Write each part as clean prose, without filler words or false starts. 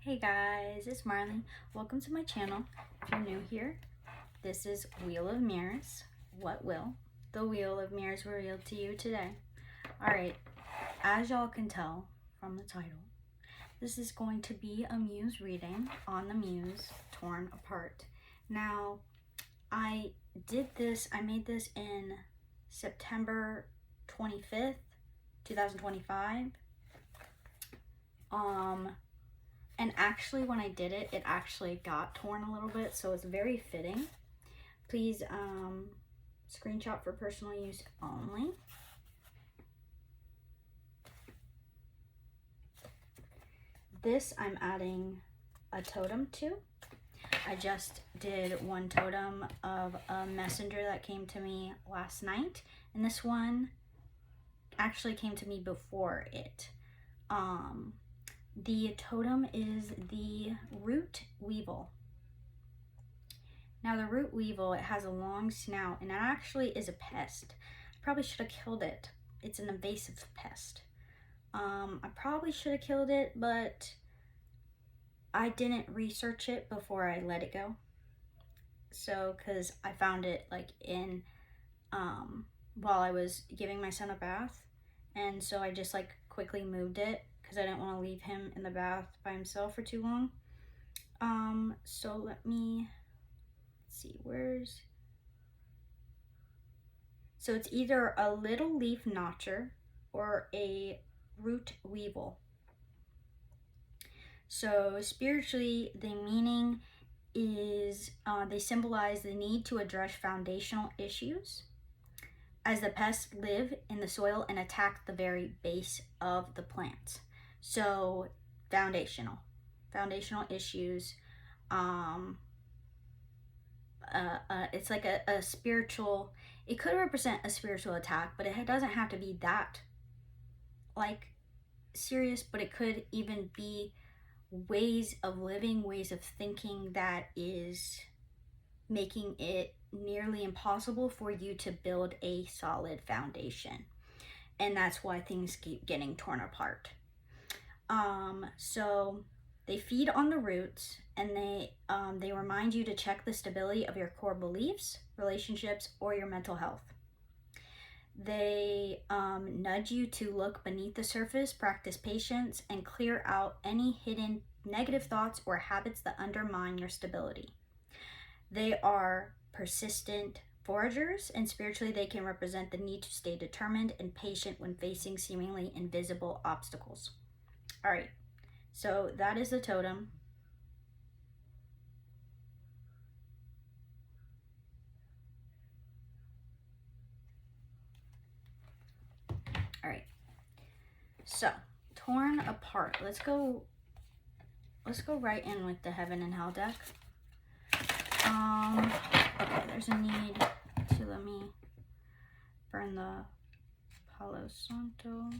Hey guys, it's Marley. Welcome to my channel. If you're new here, this is Wheel of Mirrors. What will the Wheel of Mirrors reveal to you today? Alright, as y'all can tell from the title, this is going to be a Muse reading on the Muse Torn Apart. Now, I made this in September 25th, 2025. And actually when I did it, it actually got torn a little bit, so it's very fitting. Please screenshot for personal use only. This I'm adding a totem to. I just did one totem of a messenger that came to me last night, and this one actually came to me before it. The totem is the root weevil. Now the root weevil, it has a long snout and it actually is a pest. I probably should have killed it. It's an invasive pest. I probably should have killed it, but I didn't research it before I let it go. So, cause I found it like in, while I was giving my son a bath. And so I just like quickly moved it, because I didn't want to leave him in the bath by himself for too long. So let me see, so it's either a little leaf notcher or a root weevil. So spiritually, the meaning is they symbolize the need to address foundational issues, as the pests live in the soil and attack the very base of the plants. So foundational issues. It's like a spiritual, it could represent a spiritual attack, but it doesn't have to be that like serious, but it could even be ways of living, ways of thinking that is making it nearly impossible for you to build a solid foundation. And that's why things keep getting torn apart. So they feed on the roots, and they remind you to check the stability of your core beliefs, relationships, or your mental health. They nudge you to look beneath the surface, practice patience, and clear out any hidden negative thoughts or habits that undermine your stability. They are persistent foragers, and spiritually they can represent the need to stay determined and patient when facing seemingly invisible obstacles. All right, so that is the totem. All right, so torn apart. Let's go right in with the Heaven and Hell deck. Okay, there's a need to let me burn the Palo Santo.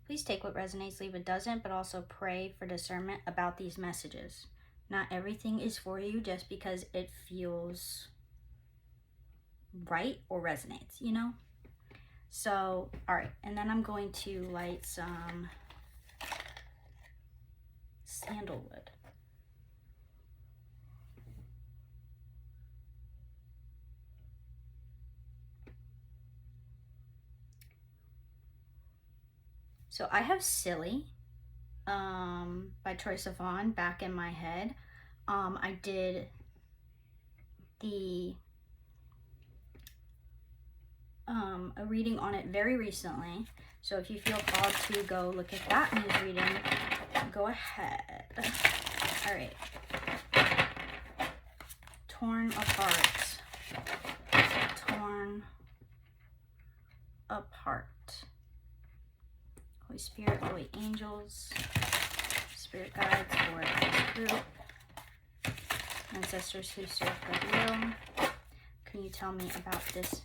Please take what resonates, leave what doesn't, but also pray for discernment about these messages. Not everything is for you just because it feels right or resonates, you know? So, all right, and then I'm going to light some sandalwood. So I have Silly by Troye Sivan back in my head. I did a reading on it very recently. So if you feel called to go look at that Muse reading, go ahead. All right. Torn apart. Torn apart. Holy Spirit, Holy Angels, Spirit Guides for this group, Ancestors who serve the will, can you tell me about this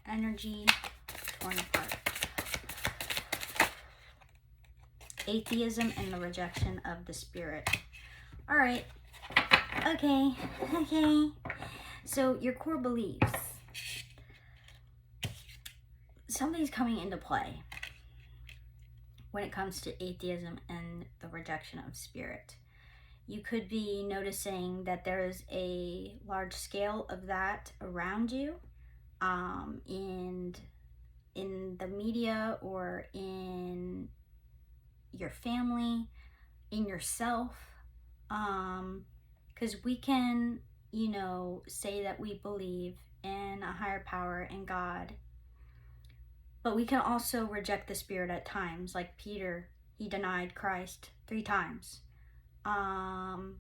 energy torn apart? Atheism and the rejection of the spirit. All right, okay, so your core beliefs. something's coming into play when it comes to atheism and the rejection of spirit. You could be noticing that there is a large scale of that around you, in the media or in your family, in yourself, because we can, say that we believe in a higher power, in God, but we can also reject the spirit at times. Like Peter, he denied Christ 3 times. And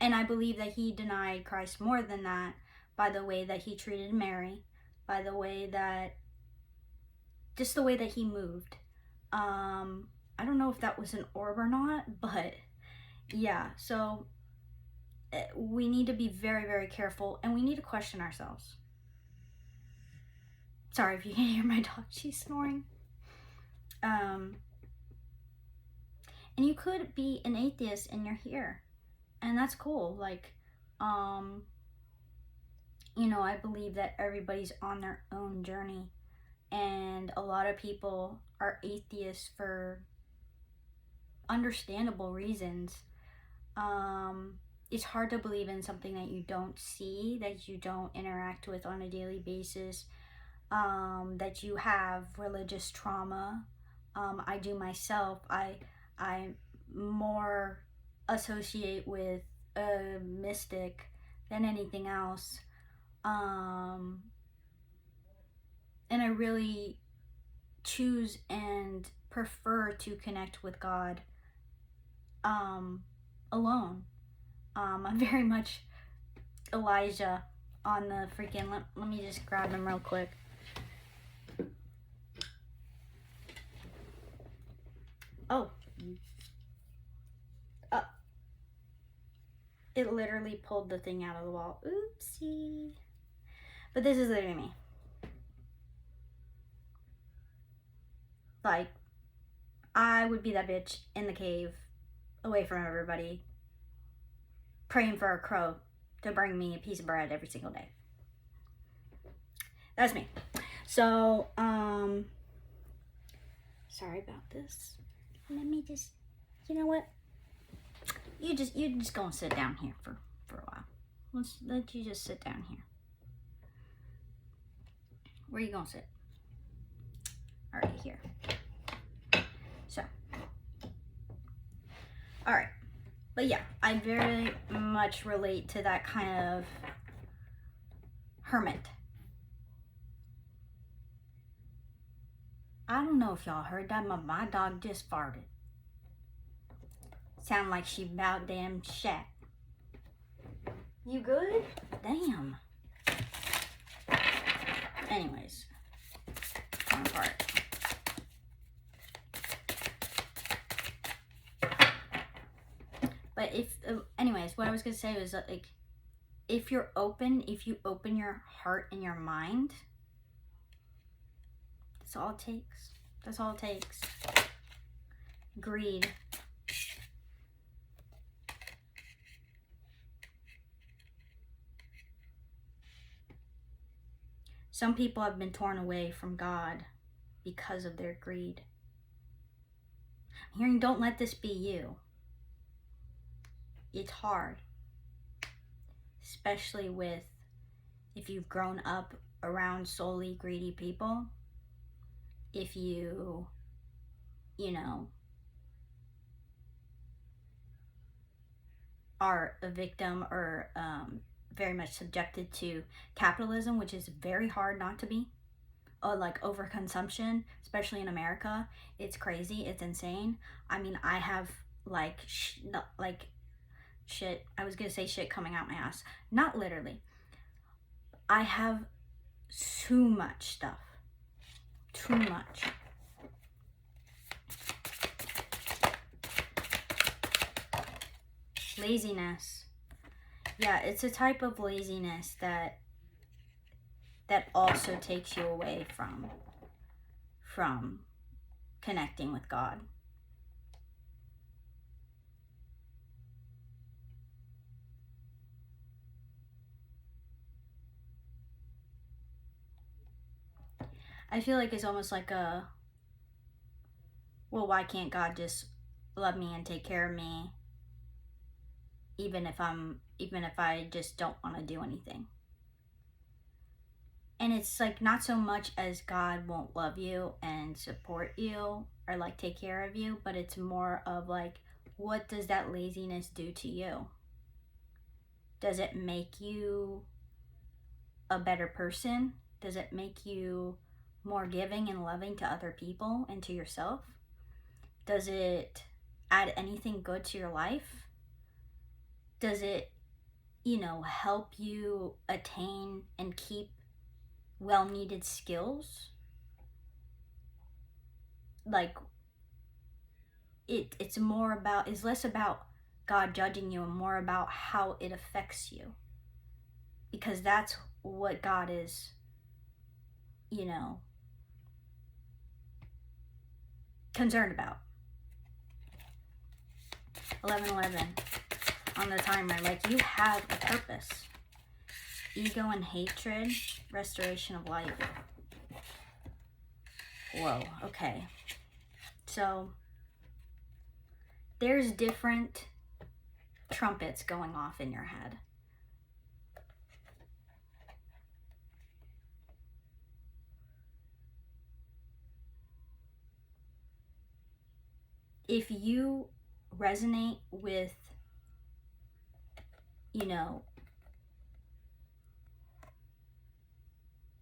I believe that he denied Christ more than that, by the way that he treated Mary, by the way that, just the way that he moved. I don't know if that was an orb or not, but yeah, so we need to be very, very careful, and we need to question ourselves. Sorry if you can hear my dog, she's snoring. And you could be an atheist and you're here, and that's cool. Like, I believe that everybody's on their own journey, and a lot of people are atheists for understandable reasons. It's hard to believe in something that you don't see, that you don't interact with on a daily basis, that you have religious trauma. I do myself. I more associate with a mystic than anything else. And I really choose and prefer to connect with God alone. I'm very much Elijah on the freaking, let me just grab him real quick. Oh. It literally pulled the thing out of the wall. Oopsie. But this is literally me. Like, I would be that bitch in the cave, away from everybody, praying for a crow to bring me a piece of bread every single day. That's me. So, sorry about this. Let me just, you know what? You just gonna sit down here for a while. Let's let you just sit down here. Where you gonna sit? All right, here. So, all right. But yeah, I very much relate to that kind of hermit. I don't know if y'all heard that, but my dog just farted. Sound like she about damn shat. You good? Damn. Anyways, one part. But anyways, what I was gonna say was that, like, if you open your heart and your mind, that's all it takes. That's all it takes. Greed. Some people have been torn away from God because of their greed. I'm hearing, don't let this be you. It's hard. Especially if you've grown up around solely greedy people. If you are a victim or very much subjected to capitalism, which is very hard not to be. Like overconsumption, especially in America, it's crazy, it's insane. I mean, I have shit. I was gonna say shit coming out my ass. Not literally. I have too much stuff. Too much. Laziness. Yeah, it's a type of laziness that also takes you away from connecting with God. I feel like it's almost like a, well, why can't God just love me and take care of me even if I just don't want to do anything? And it's like not so much as God won't love you and support you or like take care of you, but it's more of like, what does that laziness do to you? Does it make you a better person? Does it make you more giving and loving to other people and to yourself? Does it add anything good to your life? Does it, help you attain and keep well needed skills? Like, it's less about God judging you and more about how it affects you. Because that's what God is, concerned about. 11:11 on the timer. Like, you have a purpose. Ego and hatred, restoration of life. Whoa, okay. So, there's different trumpets going off in your head. If you resonate with,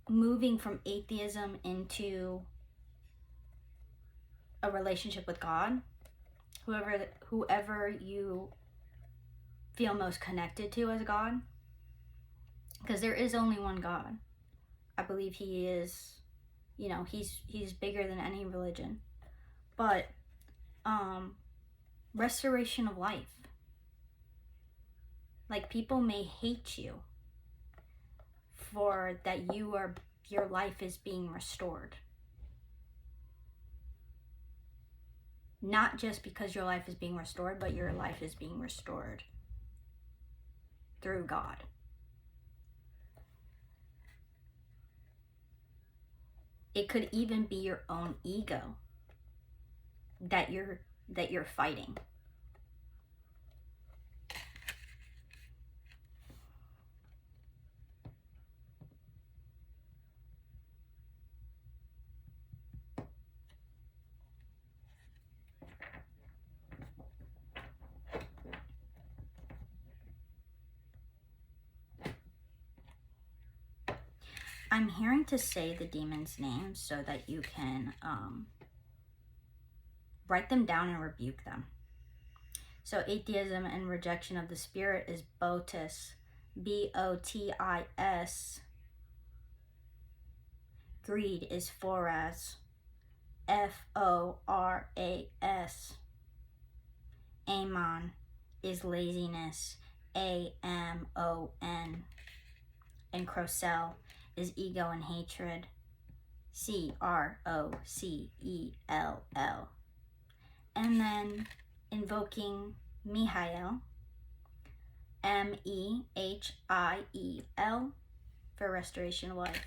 moving from atheism into a relationship with God, whoever you feel most connected to as God, because there is only one God. I believe he is, he's bigger than any religion. But restoration of life. Like, people may hate you for that your life is being restored. Not just because your life is being restored, but your life is being restored through God. It could even be your own ego that you're fighting. I'm hearing to say the demons' names so that you can write them down and rebuke them. So atheism and rejection of the spirit is Botis, Botis. Greed is Foras, Foras. Amon is laziness, Amon. And Crocell is ego and hatred, Crocell. And then invoking Mihail, Mehiel, for restoration of life.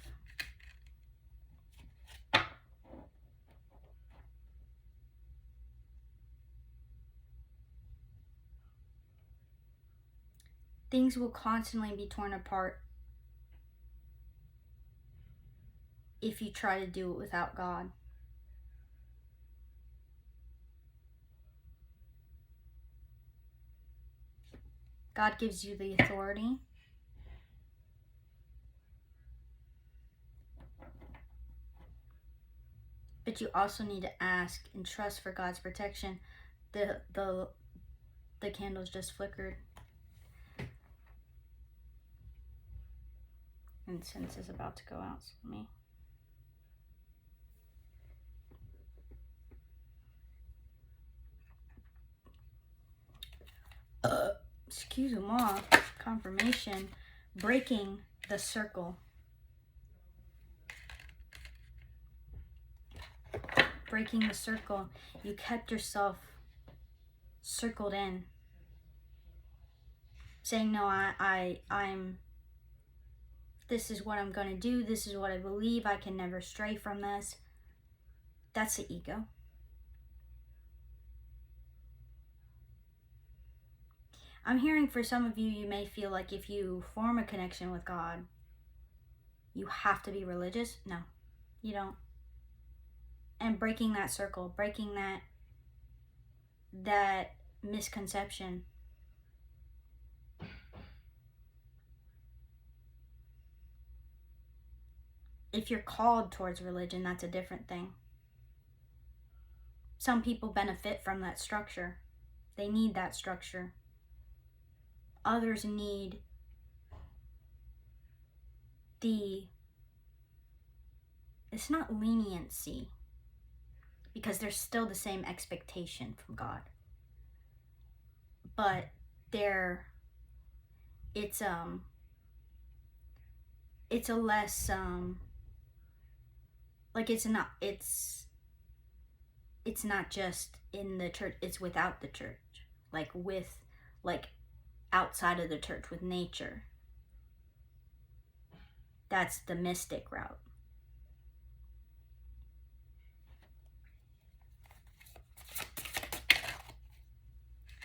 Things will constantly be torn apart if you try to do it without God. God gives you the authority. But you also need to ask and trust for God's protection. The candles just flickered. Incense is about to go out, so let me. Excuse me, confirmation. Breaking the circle. Breaking the circle. You kept yourself circled in. Saying, no, I'm This is what I'm going to do. This is what I believe. I can never stray from this. That's the ego. I'm hearing for some of you, you may feel like if you form a connection with God, you have to be religious. No, you don't. And breaking that circle, breaking that misconception. If you're called towards religion, that's a different thing. Some people benefit from that structure. They need that structure. Others need it's not leniency, because there's still the same expectation from God. But it's a less like it's not just in the church, it's without the church, like outside of the church with nature. That's the mystic route.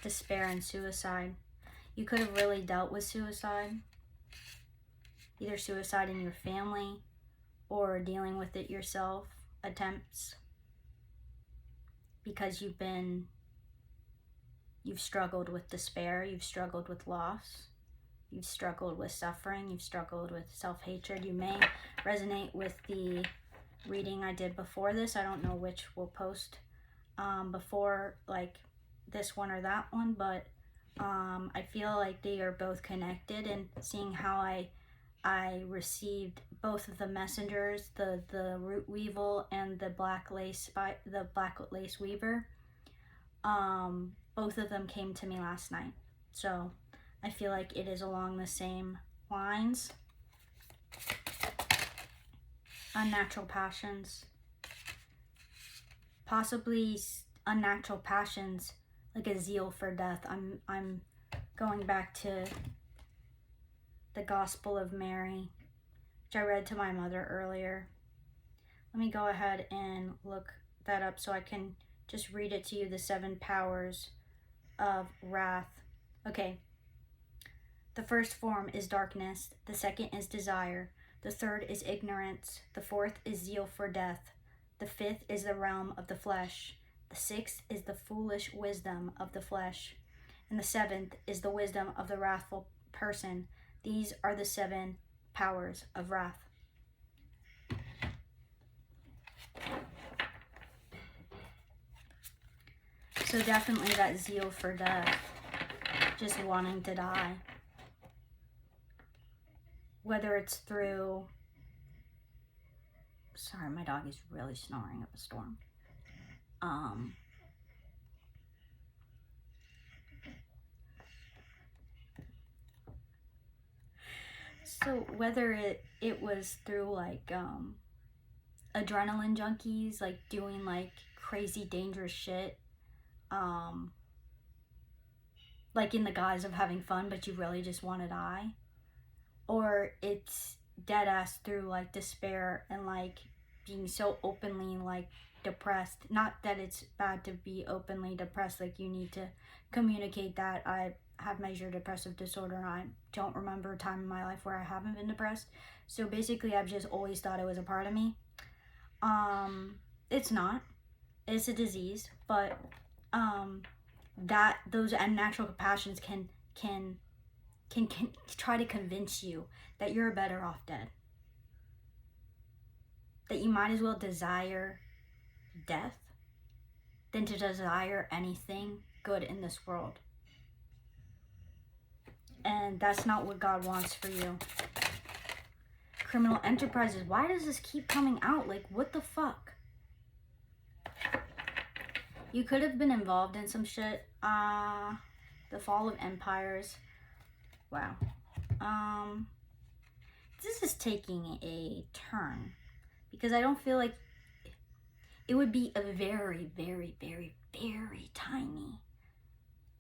Despair and suicide. You could have really dealt with suicide. Either suicide in your family or dealing with it yourself, attempts. Because you've struggled with despair, you've struggled with loss, you've struggled with suffering, you've struggled with self-hatred. You may resonate with the reading I did before this. I don't know which we'll post before, like this one or that one, but I feel like they are both connected, and seeing how I received both of the messengers, the root weevil and the black lace weaver. Both of them came to me last night, so I feel like it is along the same lines. Unnatural passions, possibly unnatural passions, like a zeal for death. I'm going back to the Gospel of Mary, which I read to my mother earlier. Let me go ahead and look that up so I can just read it to you. The 7 powers of wrath. Okay. The first form is darkness. The second is desire. The third is ignorance. The fourth is zeal for death. The fifth is the realm of the flesh. The sixth is the foolish wisdom of the flesh. And the seventh is the wisdom of the wrathful person. These are the 7 powers of wrath. So definitely that zeal for death, just wanting to die. Whether it's through, sorry, my dog is really snoring up a storm. So whether it was through like adrenaline junkies, like doing like crazy dangerous shit, like in the guise of having fun, but you really just want to die, or it's dead ass through like despair and like being so openly like depressed. Not that it's bad to be openly depressed, like you need to communicate that. I have major depressive disorder, and I don't remember a time in my life where I haven't been depressed. So basically I've just always thought it was a part of me. It's not. It's a disease, but that those unnatural passions can try to convince you that you're better off dead. That you might as well desire death than to desire anything good in this world. And that's not what God wants for you. Criminal enterprises. Why does this keep coming out? Like, what the fuck? You could have been involved in some shit. The fall of empires. Wow. This is taking a turn, because I don't feel like it would be a very, very, very, very tiny,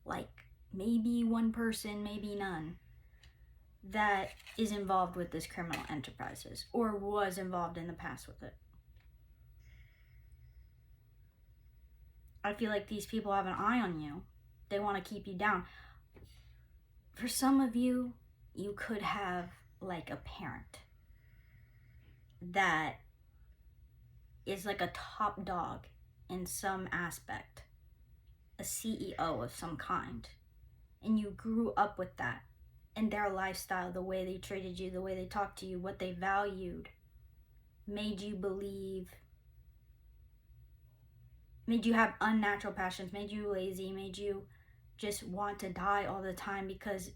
like maybe one person, maybe none, that is involved with this criminal enterprises or was involved in the past with it. I feel like these people have an eye on you. They want to keep you down. For some of you, you could have like a parent that is like a top dog in some aspect, a CEO of some kind, and you grew up with that, and their lifestyle, the way they treated you, the way they talked to you, what they valued, made you believe, made you have unnatural passions, made you lazy, made you just want to die all the time because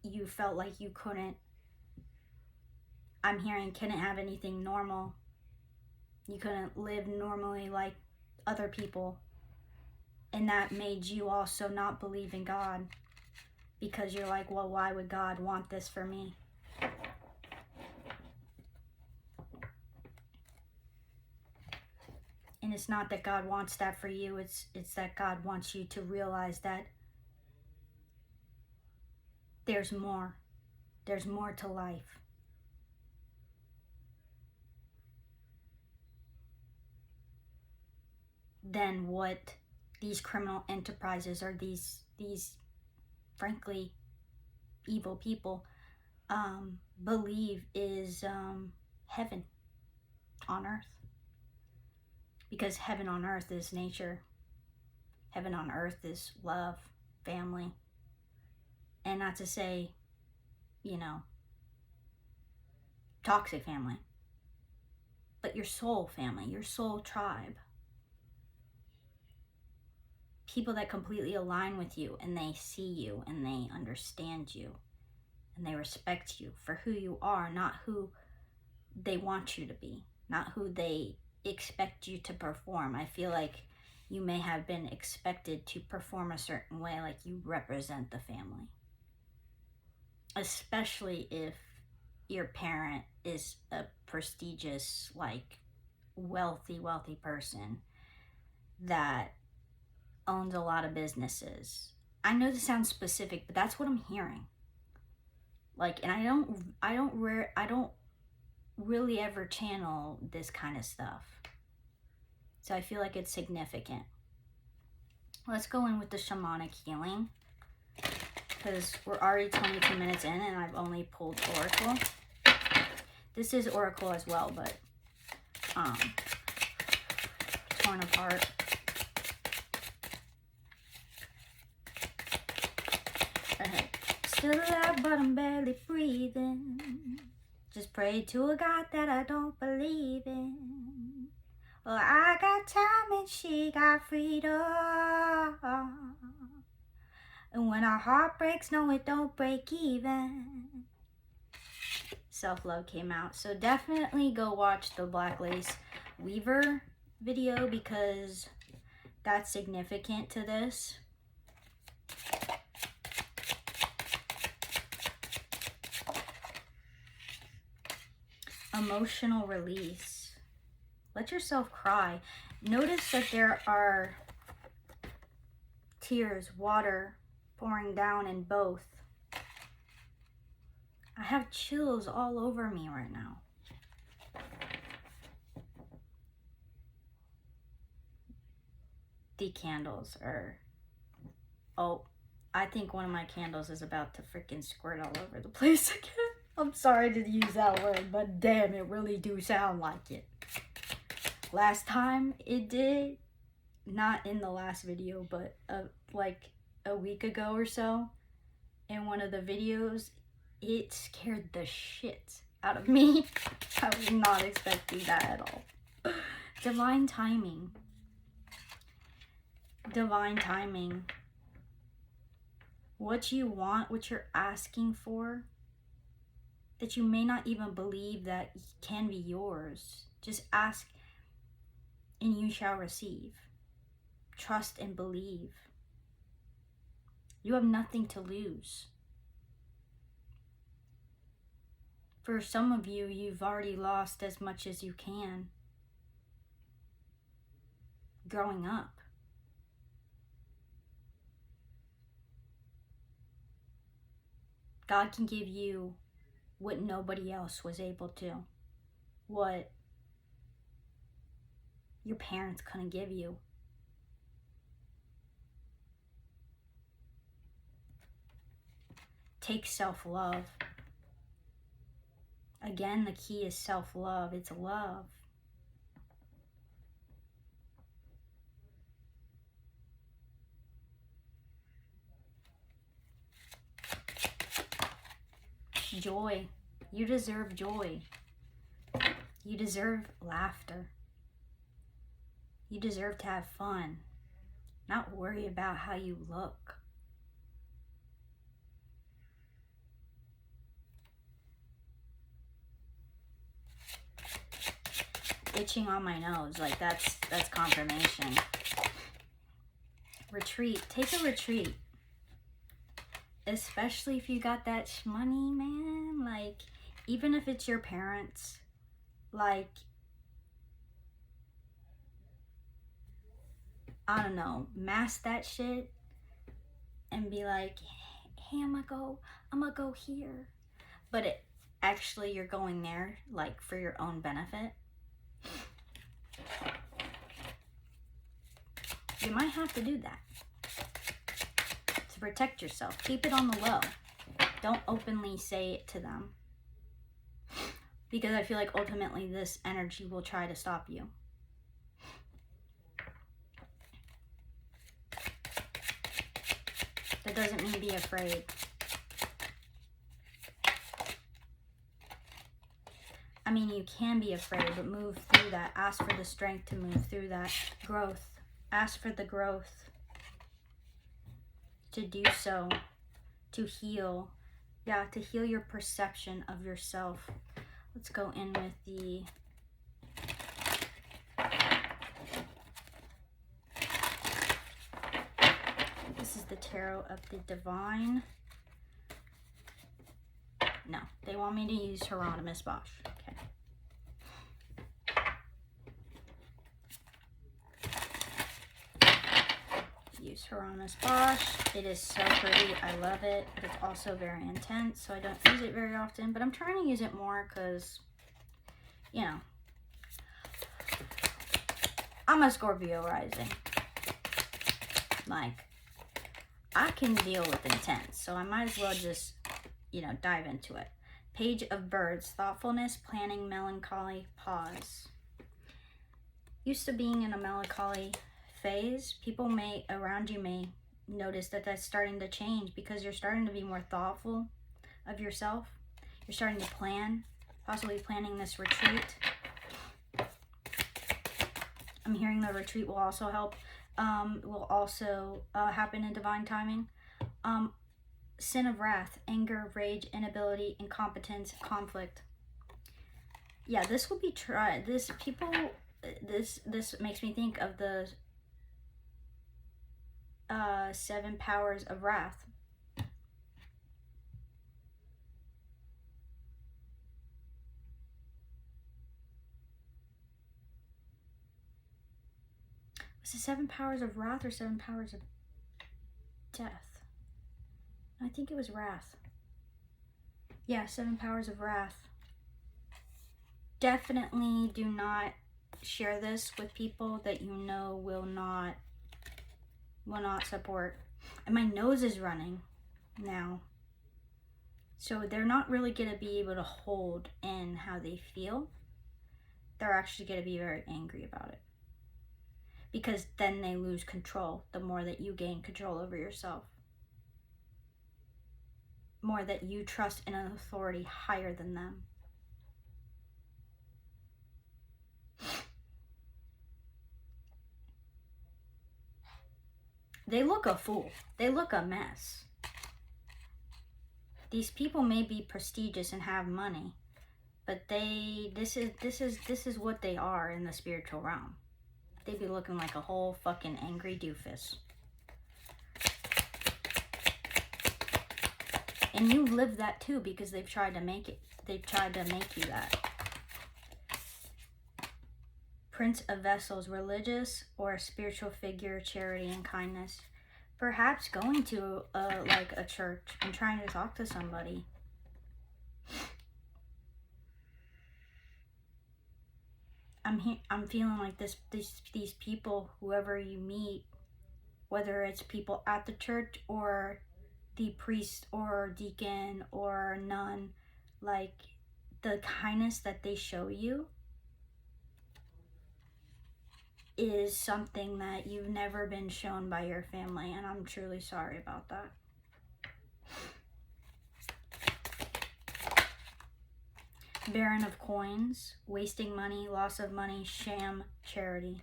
you felt like you couldn't, I'm hearing, couldn't have anything normal. You couldn't live normally like other people. And that made you also not believe in God, because you're like, well, why would God want this for me? And it's not that God wants that for you. It's that God wants you to realize that there's more. There's more to life. Than what these criminal enterprises or these frankly evil people believe is heaven on earth. Because heaven on earth is nature. Heaven on earth is love, family. And not to say, toxic family, but your soul family, your soul tribe. People that completely align with you, and they see you and they understand you and they respect you for who you are, not who they want you to be, not who they expect you to perform. I feel like you may have been expected to perform a certain way, like you represent the family. Especially if your parent is a prestigious, like wealthy person that owns a lot of businesses. I know this sounds specific, but that's what I'm hearing. Like, and I don't really ever channel this kind of stuff. So I feel like it's significant. Let's go in with the shamanic healing, because we're already 22 minutes in and I've only pulled Oracle. This is Oracle as well, but torn apart. Still alive, but I'm barely breathing. Just pray to a God that I don't believe in. Well, I got time and she got freedom. And when our heart breaks, no, it don't break even. Self-love came out. So definitely go watch the Black Lace Weaver video, because that's significant to this. Emotional release. Let yourself cry. Notice that there are tears, water pouring down in both. I have chills all over me right now. The candles are... Oh, I think one of my candles is about to freaking squirt all over the place again. I'm sorry to use that word, but damn, it really do sound like it. Last time it did, not in the last video, but like a week ago or so, in one of the videos, it scared the shit out of me. I was not expecting that at all. Divine timing. Divine timing. What you want, what you're asking for, that you may not even believe that can be yours. Just ask and you shall receive. Trust and believe. You have nothing to lose. For some of you, you've already lost as much as you can growing up. God can give you what nobody else was able to. What your parents couldn't give you. Take self-love. Again, the key is self-love. It's love. Joy. You deserve joy. You deserve laughter. You deserve to have fun. Not worry about how you look. Itching on my nose, like that's confirmation. Retreat. Take a retreat. Especially if you got that money, man. Like, even if it's your parents, like, I don't know, mask that shit and be like, hey, I'm gonna go here. But it actually, you're going there, like, for your own benefit. You might have to do that to protect yourself. Keep it on the low. Don't openly say it to them, because I feel like ultimately this energy will try to stop you. That doesn't mean be afraid. I mean, you can be afraid, but move through that. Ask for the strength to move through that. Growth. Ask for the growth to do so, to heal. Yeah, to heal your perception of yourself. Let's go in with the this is the Tarot of the Divine. No, they want me to use Hieronymus Bosch. Okay. Use Hieronymus Bosch. It is so pretty. I love it. But it's also very intense, so I don't use it very often. But I'm trying to use it more because, you know, I'm a Scorpio rising. Like, I can deal with intense, so I might as well just, you know, dive into it. Page of Birds. Thoughtfulness, planning, melancholy, pause. Used to being in a melancholy phase, people around you may notice that that's starting to change because you're starting to be more thoughtful of yourself. You're starting to plan, possibly planning this retreat. I'm hearing the retreat will also help, will also happen in divine timing. Sin of wrath, anger, rage, inability, incompetence, conflict. Yeah, this will be this makes me think of the 7 powers of wrath. Was it 7 powers of wrath or 7 powers of death? I think it was wrath. Yeah, 7 powers of wrath. Definitely do not share this with people that you know will not support. And my nose is running now. So they're not really going to be able to hold in how they feel. They're actually going to be very angry about it. Because then they lose control the more that you gain control over yourself. More that you trust in an authority higher than them. They look a fool. They look a mess. These people may be prestigious and have money, but this is what they are in the spiritual realm. They be looking like a whole fucking angry doofus. And you live that too, because they've tried to make it. They've tried to make you that. Prince of Vessels, religious or a spiritual figure, charity and kindness. Perhaps going to like a church and trying to talk to somebody. I'm feeling like these people, whoever you meet, whether it's people at the church or the priest or deacon or nun, like the kindness that they show you is something that you've never been shown by your family, and I'm truly sorry about that. Baron of Coins, wasting money, loss of money, sham, charity.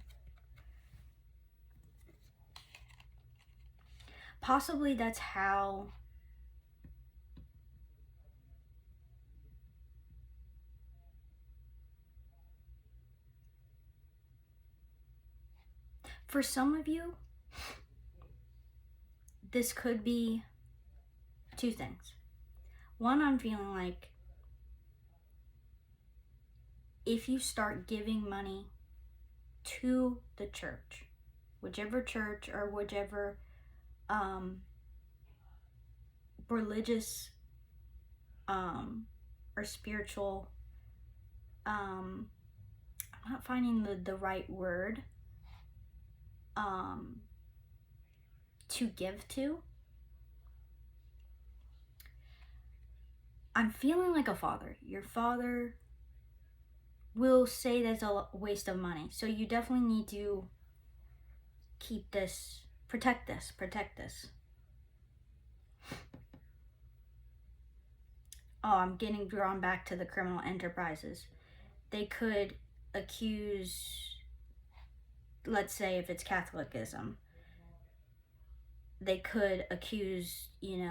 Possibly that's how for some of you, this could be two things. One, I'm feeling like if you start giving money to the church, whichever church or whichever religious or spiritual, I'm not finding the right word to give to. I'm feeling like a father. Your father will say that's a waste of money. So you definitely need to keep this, protect this. Oh, I'm getting drawn back to the criminal enterprises. They could accuse, let's say if it's Catholicism, they could accuse, you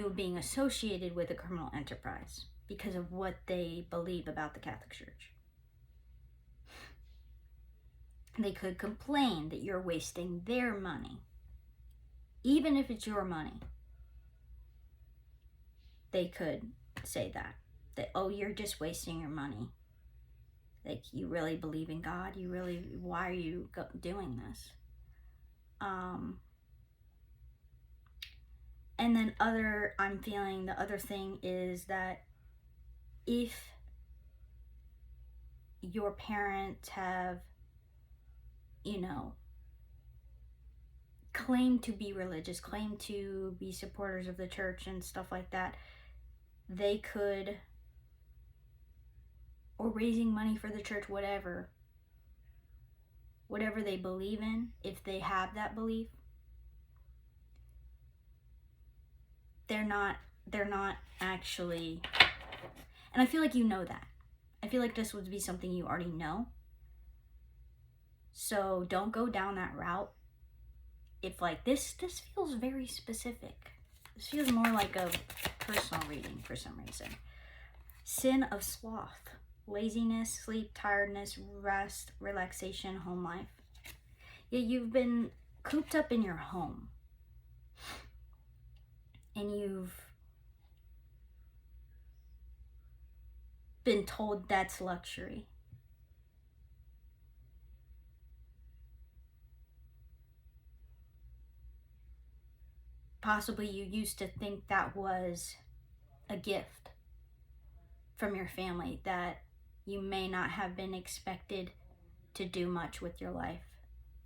of being associated with a criminal enterprise because of what they believe about the Catholic Church. They could complain that you're wasting their money. Even if it's your money, they could say that, oh, you're just wasting your money. Like, you really believe in God? Why are you doing this? And then I'm feeling the other thing is that if your parents have, claim to be religious, claim to be supporters of the church and stuff like that, they could, or raising money for the church, whatever they believe in, if they have that belief, they're not actually, and I feel like you know that. I feel like this would be something you already know. So don't go down that route. If like this feels very specific. This feels more like a personal reading for some reason. Sin of sloth, laziness, sleep, tiredness, rest, relaxation, home life. Yeah, you've been cooped up in your home. And you've been told that's luxury. Possibly you used to think that was a gift from your family, that you may not have been expected to do much with your life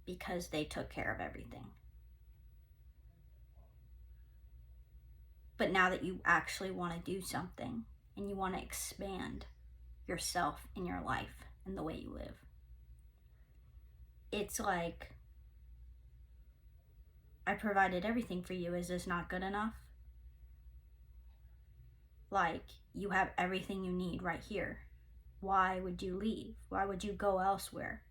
because they took care of everything. But now that you actually want to do something and you want to expand yourself in your life and the way you live, it's like, I provided everything for you. Is this not good enough? Like, you have everything you need right here. Why would you leave? Why would you go elsewhere?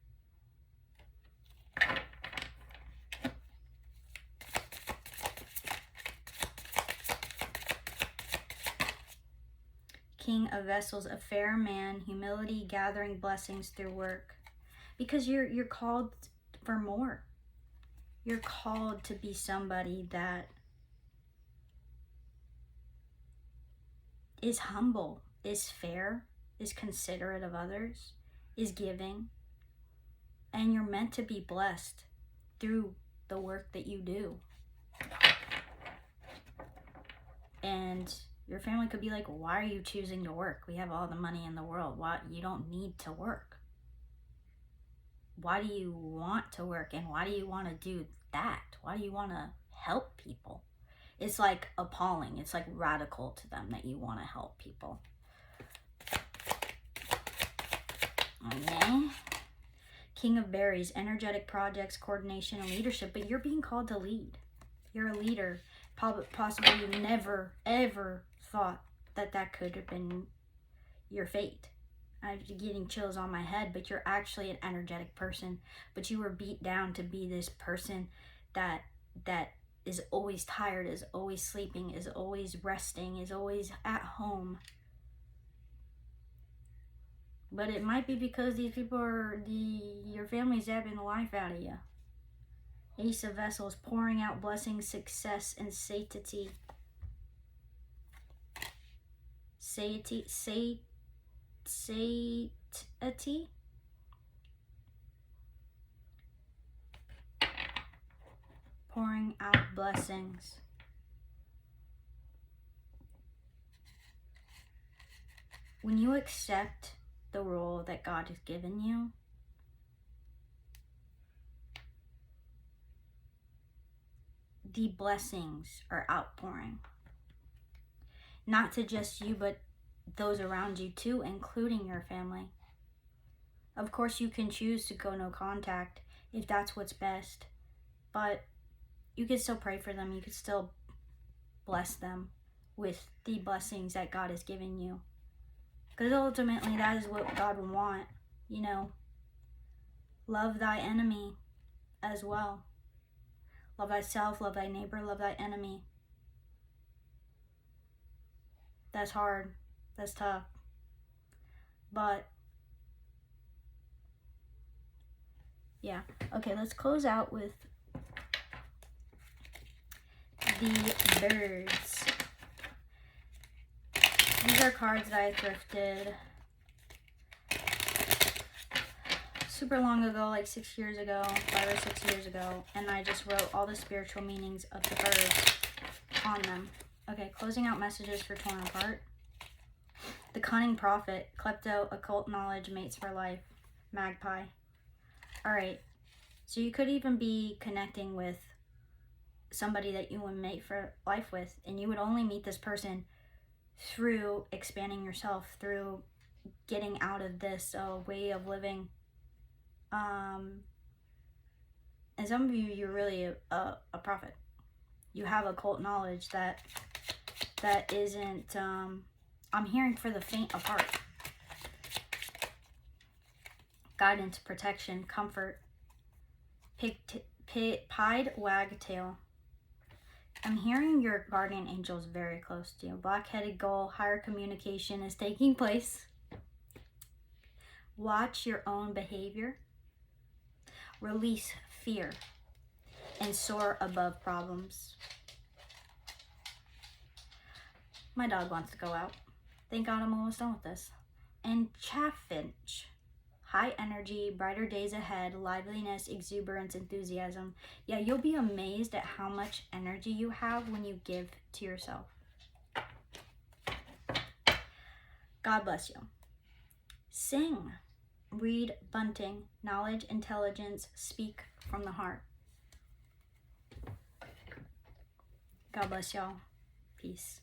King of Vessels, a fair man, humility, gathering blessings through work. Because you're called for more. You're called to be somebody that is humble, is fair, is considerate of others, is giving. And you're meant to be blessed through the work that you do. And your family could be like, why are you choosing to work? We have all the money in the world. Why? You don't need to work. Why do you want to work? And why do you want to do that? Why do you want to help people? It's like appalling. It's like radical to them that you want to help people. Okay. King of Berries, energetic projects, coordination, and leadership. But you're being called to lead. You're a leader. Possibly you never, ever thought that that could have been your fate. I'm getting chills on my head, but you're actually an energetic person. But you were beat down to be this person that is always tired, is always sleeping, is always resting, is always at home. But it might be because these people are your family's zapping the life out of you. Ace of Vessels, pouring out blessings, success, and satiety. Satiety? Pouring out blessings. When you accept the role that God has given you, the blessings are outpouring. Not to just you, but those around you too, including your family. Of course, you can choose to go no contact if that's what's best, but you can still pray for them. You can still bless them with the blessings that God has given you. Because ultimately, that is what God would want, you know. Love thy enemy as well. Love thyself, love thy neighbor, love thy enemy. That's hard. That's tough. But, yeah. Okay, let's close out with the birds. These are cards that I thrifted super long ago, like 6 years ago, 5 or 6 years ago, and I just wrote all the spiritual meanings of the birds on them. Okay, closing out messages for Torn Apart. The Cunning Prophet, Klepto, Occult Knowledge, Mates for Life, Magpie. Alright, so you could even be connecting with somebody that you would mate for life with, and you would only meet this person through expanding yourself, through getting out of this way of living. And some of you, you're really a prophet. You have occult knowledge that isn't, I'm hearing for the faint of heart. Guidance, protection, comfort. Pied wagtail. I'm hearing your guardian angels very close to you. Black-headed gull, higher communication is taking place. Watch your own behavior. Release fear and soar above problems. My dog wants to go out. Thank God I'm almost done with this. And chaffinch. High energy, brighter days ahead, liveliness, exuberance, enthusiasm. Yeah, you'll be amazed at how much energy you have when you give to yourself. God bless you. Sing. Read Bunting. Knowledge, intelligence, speak from the heart. God bless y'all. Peace.